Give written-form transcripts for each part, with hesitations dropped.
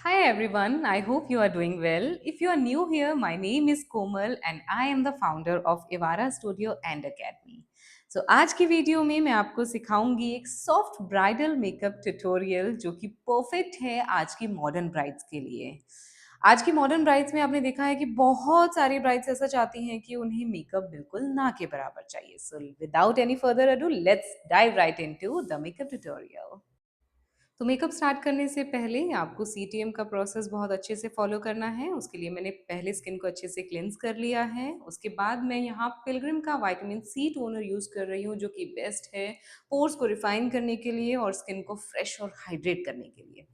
Hi everyone, I hope you are doing well. If you are new here, my name is Komal and I am the founder of Evara Studio and Academy. So आज की video में मैं आपको सिखाऊंगी एक soft bridal makeup tutorial जो कि perfect है आज की मॉडर्न ब्राइड्स के लिए। आज की मॉडर्न ब्राइड्स में आपने देखा है कि बहुत सारी ब्राइड्स ऐसा चाहती हैं कि उन्हें मेकअप बिल्कुल ना के बराबर चाहिए। So without any further ado let's dive right into the makeup tutorial. तो मेकअप स्टार्ट करने से पहले आपको सीटीएम का प्रोसेस बहुत अच्छे से फॉलो करना है। उसके लिए मैंने पहले स्किन को अच्छे से क्लेंस कर लिया है। उसके बाद मैं यहाँ पिलग्रिम का विटामिन सी टोनर यूज़ कर रही हूँ जो कि बेस्ट है पोर्स को रिफाइन करने के लिए और स्किन को फ्रेश और हाइड्रेट करने के लिए।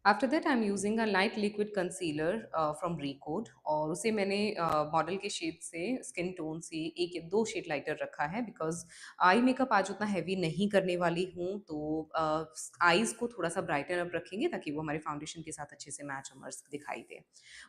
After that I am using a light liquid concealer from Recode और उसे मैंने मॉडल के शेड से स्किन टोन से एक या दो शेड लाइटर रखा है बिकॉज आई मेकअप आज उतना हैवी नहीं करने वाली हूँ, तो आईज को थोड़ा सा ब्राइटन अप रखेंगे ताकि वो हमारे फाउंडेशन के साथ अच्छे से मैच और मस्त दिखाई दे।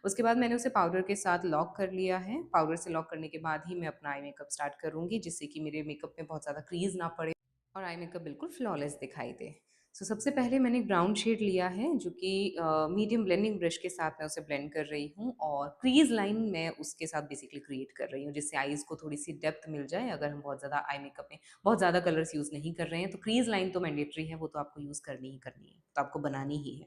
उसके बाद मैंने उसे पाउडर के साथ लॉक कर लिया है। पाउडर से लॉक करने के बाद ही मैं अपना आई मेकअप स्टार्ट करूँगी जिससे कि मेरे मेकअप में बहुत ज़्यादा क्रीज ना पड़े और आई मेकअप बिल्कुल फ्लॉलेस दिखाई दे। सबसे पहले मैंने एक ब्राउन शेड लिया है जो कि मीडियम ब्लेंडिंग ब्रश के साथ मैं उसे ब्लेंड कर रही हूँ और क्रीज लाइन मैं उसके साथ बेसिकली क्रिएट कर रही हूँ जिससे आईज को थोड़ी सी डेप्थ मिल जाए। अगर हम बहुत ज़्यादा आई मेकअप में बहुत ज़्यादा कलर्स यूज़ नहीं कर रहे हैं तो क्रीज लाइन तो मैंडेटरी है, वो तो आपको यूज़ करनी ही करनी है, तो आपको बनानी ही है।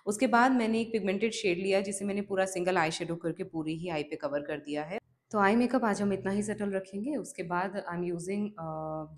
उसके बाद मैंने एक पिगमेंटेड शेड लिया जिसे मैंने पूरा सिंगल आई शेडो करके पूरी ही आई पे कवर कर दिया है। तो आई मेकअप आज हम इतना ही सेटल रखेंगे। उसके बाद I am using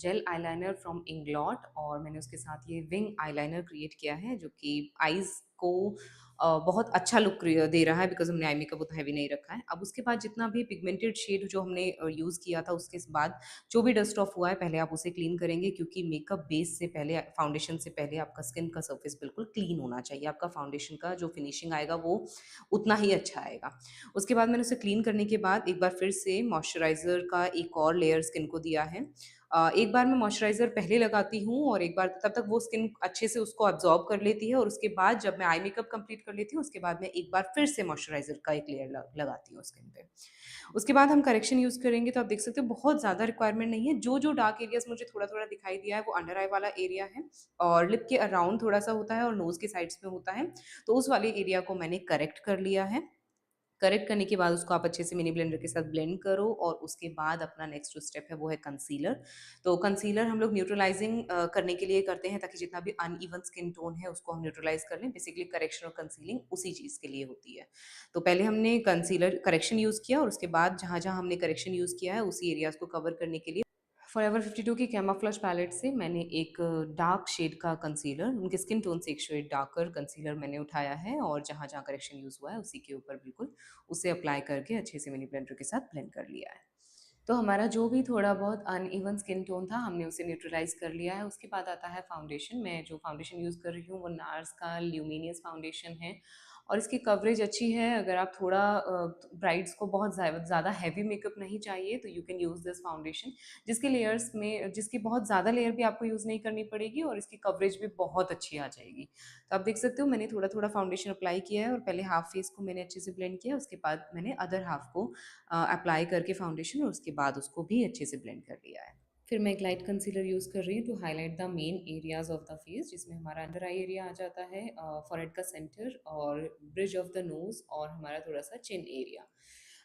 gel eyeliner from Inglot और मैंने उसके साथ ये विंग आईलाइनर क्रिएट किया है जो कि आईज को बहुत अच्छा लुक दे रहा है बिकॉज हमने आई मेकअप उतना हैवी नहीं रखा है। अब उसके बाद जितना भी पिगमेंटेड शेड जो हमने यूज़ किया था उसके बाद जो भी डस्ट ऑफ हुआ है पहले आप उसे क्लीन करेंगे क्योंकि मेकअप बेस से पहले फाउंडेशन से पहले आपका स्किन का सर्फेस बिल्कुल क्लीन होना चाहिए। आपका फाउंडेशन का जो फिनिशिंग आएगा वो उतना ही अच्छा आएगा। उसके बाद मैंने उसे क्लीन करने के बाद एक बार फिर से मॉइस्चराइज़र का एक और लेयर स्किन को दिया है। एक बार मैं मॉइस्चराइज़र पहले लगाती हूँ और एक बार तब तक वो स्किन अच्छे से उसको अब्ज़ॉर्ब कर लेती है और उसके बाद जब मैं आई मेकअप कंप्लीट कर लेती हूँ उसके बाद मैं एक बार फिर से मॉइस्चराइज़र का एक लेयर लगाती हूँ स्किन पे। उसके बाद हम करेक्शन यूज़ करेंगे तो आप देख सकते हो बहुत ज़्यादा रिक्वायरमेंट नहीं है। जो डार्क एरियाज़ मुझे थोड़ा-थोड़ा दिखाई दिया है वो अंडर आई वाला एरिया है और लिप के अराउंड थोड़ा-सा होता है और नोज़ के साइड्स में होता है। तो उस वाले एरिया को मैंने करेक्ट कर लिया है। करेक्ट करने के बाद उसको आप अच्छे से मिनी ब्लेंडर के साथ ब्लेंड करो और उसके बाद अपना नेक्स्ट जो स्टेप है वो है कंसीलर। तो कंसीलर हम लोग न्यूट्रलाइजिंग करने के लिए करते हैं ताकि जितना भी अनइवन स्किन टोन है उसको हम न्यूट्रलाइज कर लें। बेसिकली करेक्शन और कंसीलिंग उसी चीज़ के लिए होती है। तो पहले हमने कंसीलर करेक्शन यूज़ किया और उसके बाद जहाँ जहाँ हमने करेक्शन यूज़ किया है उसी एरियाज को कवर करने के लिए फॉरएवर 52 की कैमोफ्लेज पैलेट से मैंने एक डार्क शेड का कंसीलर, उनके स्किन टोन से एक शेड डार्कर कंसीलर मैंने उठाया है और जहाँ जहाँ करेक्शन यूज़ हुआ है उसी के ऊपर बिल्कुल उसे अप्लाई करके अच्छे से मिनी ब्लेंडर के साथ ब्लेंड कर लिया है। तो हमारा जो भी थोड़ा बहुत अनइवन स्किन टोन था हमने उसे न्यूट्रलाइज कर लिया है। उसके बाद आता है फाउंडेशन। मैं जो फाउंडेशन यूज़ कर रही हूँ वो नार्स का ल्यूमिनियस फाउंडेशन है और इसकी कवरेज अच्छी है। अगर आप थोड़ा ब्राइड्स को बहुत ज़्यादा हैवी मेकअप नहीं चाहिए तो you can use this foundation जिसके लेयर्स में जिसकी बहुत ज़्यादा लेयर भी आपको यूज़ नहीं करनी पड़ेगी और इसकी कवरेज भी बहुत अच्छी आ जाएगी। तो आप देख सकते हो मैंने थोड़ा-थोड़ा फाउंडेशन अप्लाई किया है और पहले हाफ फेस को मैंने अच्छे से ब्लेंड किया, उसके बाद मैंने अदर हाफ को अप्लाई करके फाउंडेशन और उसके बाद उसको भी अच्छे से ब्लेंड कर लिया है। फिर मैं एक लाइट कंसीलर यूज़ कर रही हूँ to highlight the main areas of the face जिसमें हमारा अंडर आई एरिया आ जाता है, फॉरहेड का सेंटर और ब्रिज ऑफ द नोज़ और हमारा थोड़ा-सा चिन एरिया।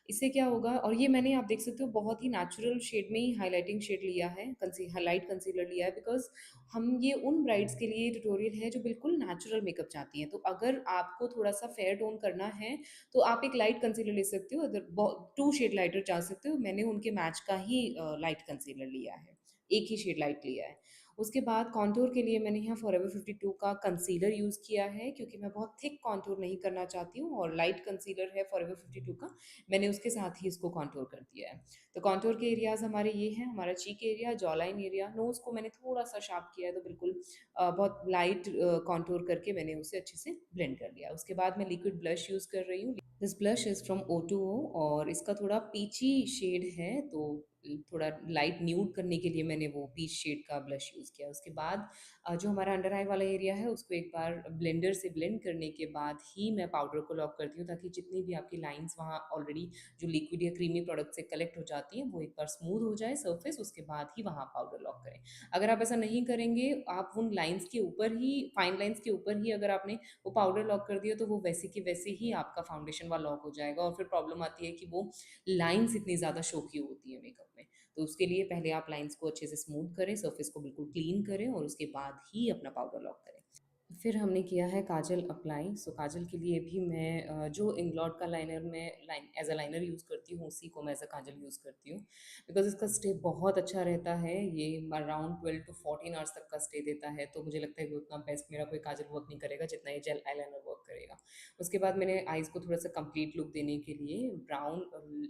इससे क्या होगा, और ये मैंने आप देख सकते हो बहुत ही नेचुरल शेड में ही हाइलाइटिंग शेड लिया है, हाइलाइट कंसीलर लिया है बिकॉज़ हम ये उन ब्राइड्स के लिए ट्यूटोरियल है जो बिल्कुल नेचुरल मेकअप चाहती हैं। तो अगर आपको थोड़ा-सा फेयर टोन करना है तो आप एक लाइट कंसीलर ले सकते हो, अगर 2 शेड लाइटर चाह सकते हो। मैंने उनके मैच का ही लाइट कंसीलर लिया है, एक ही शेड लाइट लिया है। उसके बाद कॉन्टूर के लिए मैंने यहाँ फॉरएवर 52 का कंसीलर यूज़ किया है क्योंकि मैं बहुत थिक कॉन्टूर नहीं करना चाहती हूँ और लाइट कंसीलर है फॉरएवर 52 का, मैंने उसके साथ ही इसको कॉन्टूर कर दिया है। तो कॉन्टूर के एरियाज़ हमारे ये हैं, हमारा cheek area, jaw line area, nose को मैंने थोड़ा-सा शार्प किया है तो बिल्कुल बहुत लाइट कॉन्टूर करके मैंने उसे अच्छे से ब्लेंड कर लिया। उसके बाद मैं लिक्विड ब्लश यूज़ कर रही हूँ। This blush is from O2O और इसका थोड़ा पीची शेड है, तो थोड़ा लाइट न्यूड करने के लिए मैंने वो पीच शेड का ब्लश यूज़ किया। उसके बाद जो हमारा अंडर आई वाला एरिया है उसको एक बार ब्लेंडर से ब्लेंड करने के बाद ही मैं पाउडर को लॉक करती हूँ, ताकि जितनी भी आपकी लाइन्स वहाँ ऑलरेडी जो लिक्विड या क्रीमी प्रोडक्ट से कलेक्ट हो जाती हैं वो एक बार स्मूथ हो जाए सरफेस, उसके बाद ही वहाँ पाउडर लॉक करें। अगर आप ऐसा नहीं करेंगे, आप उन लाइन्स के ऊपर ही, फाइन लाइन्स के ऊपर ही अगर आपने वो पाउडर लॉक कर दिया तो वो वैसे के वैसे ही आपका फाउंडेशन वहाँ लॉक हो जाएगा, और फिर प्रॉब्लम आती है कि वो लाइन्स इतनी ज़्यादा शो की होती है मेकअप में। तो उसके लिए पहले आप लाइन्स को अच्छे से स्मूथ करें, सरफेस को बिल्कुल क्लीन करें और उसके बाद ही अपना पाउडर लॉक करें। फिर हमने किया है काजल अप्लाई। सो काजल के लिए भी मैं जो इंग्लॉट का लाइनर मैं line as a liner use करती हूँ उसी को मैं एज अ काजल यूज़ करती हूँ, बिकॉज इसका स्टे बहुत अच्छा रहता है। ये अराउंड 12 to 14 आवर्स तक का स्टे देता है, तो मुझे लगता है कि उतना बेस्ट मेरा कोई काजल वर्क नहीं करेगा जितना ये जेल आईलाइनर वर्क करेगा। उसके बाद मैंने आईज़ को थोड़ा सा कंप्लीट लुक देने के लिए ब्राउन,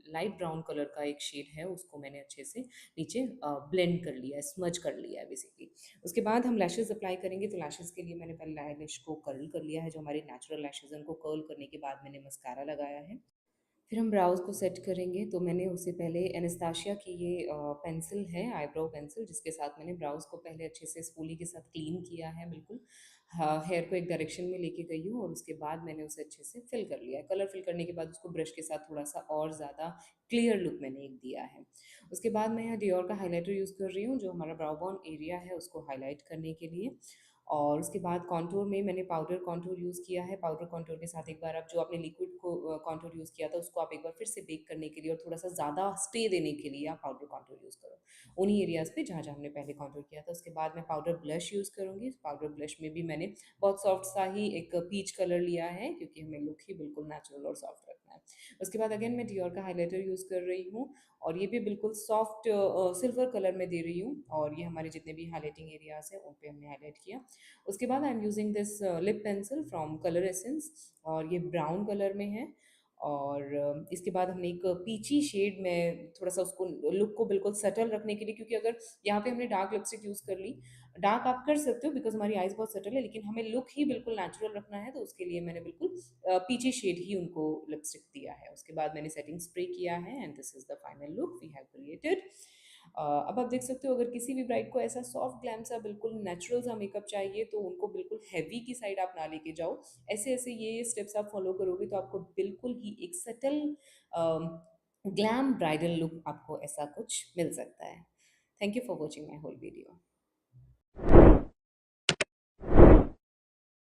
लाइट ब्राउन कलर का एक शेड है उसको मैंने अच्छे से नीचे ब्लेंड कर लिया है, स्मज कर लिया है बेसिकली। उसके बाद हम लैशेज़ अप्लाई करेंगे, तो लैशेज़ के लिए मैंने पहले लैश को कर्ल कर लिया है, जो हमारे नेचुरल लैशेज़ हैं उनको कर्ल करने के बाद मैंने मस्कारा लगाया है। फिर हम ब्राउज़ को सेट करेंगे, तो मैंने उससे पहले एनास्टेशिया की ये पेंसिल है, आईब्रो पेंसिल, जिसके साथ मैंने ब्राउज़ को पहले अच्छे से स्पूली के साथ क्लीन किया है बिल्कुल। हेयर को एक डायरेक्शन में लेके गई हूँ और उसके बाद मैंने उसे अच्छे से फिल कर लिया है। कलर फिल करने के बाद उसको ब्रश के साथ थोड़ा-सा और ज़्यादा क्लियर लुक मैंने एक दिया है। उसके बाद मैं यहाँ डियोर का हाइलाइटर यूज़ कर रही हूँ, जो हमारा ब्राउ बोन एरिया है उसको हाइलाइट करने के लिए। और उसके बाद कॉन्टूर में मैंने पाउडर कॉन्टूर यूज़ किया है। पाउडर कॉन्टूर के साथ एक बार आप जो आपने लिक्विड को कॉन्टूर यूज़ किया था उसको आप एक बार फिर से बेक करने के लिए और थोड़ा-सा ज़्यादा स्टे देने के लिए आप पाउडर कॉन्टूर यूज़ करो, उन्हीं एरियाज़ पे जहाँ-जहाँ हमने पहले कॉन्टूर किया था। उसके बाद मैं पाउडर ब्लश यूज़ करूँगी। पाउडर ब्लश में भी मैंने बहुत सॉफ्ट सा ही एक पीच कलर लिया है, क्योंकि हमें लुक ही बिल्कुल नेचुरल और सॉफ्ट रखना है। उसके बाद अगेन मैं डियोर का हाइलाइटर यूज़ कर रही हूँ और ये भी बिल्कुल सॉफ्ट सिल्वर कलर में दे रही हूँ, और ये हमारे जितने भी हाइलाइटिंग एरियाज़ हैं उन पे हमने हाइलाइट किया। उसके बाद I am using this lip pencil from colour essence, और ये ब्राउन कलर में है। और इसके बाद हमने एक पीची शेड में थोड़ा सा उसको लुक को बिल्कुल सटल रखने के लिए, क्योंकि अगर यहाँ पे हमने डार्क लिपस्टिक यूज़ कर ली, डार्क आप कर सकते हो बिकॉज हमारी आइज़ बहुत सटल है, लेकिन हमें लुक ही बिल्कुल नेचुरल रखना है, तो उसके लिए मैंने बिल्कुल पीची शेड ही उनको लिपस्टिक दिया है। उसके बाद मैंने सेटिंग स्प्रे किया है and this is the final look we have created. अब आप देख सकते हो, अगर किसी भी ब्राइड को ऐसा सॉफ्ट ग्लैम सा बिल्कुल नेचुरल सा मेकअप चाहिए तो उनको बिल्कुल हैवी की साइड आप ना लेके जाओ। ऐसे-ऐसे ये स्टेप्स आप फॉलो करोगे तो आपको बिल्कुल ही एक सटल ग्लैम ब्राइडल लुक आपको ऐसा कुछ मिल सकता है। Thank you for watching my whole video.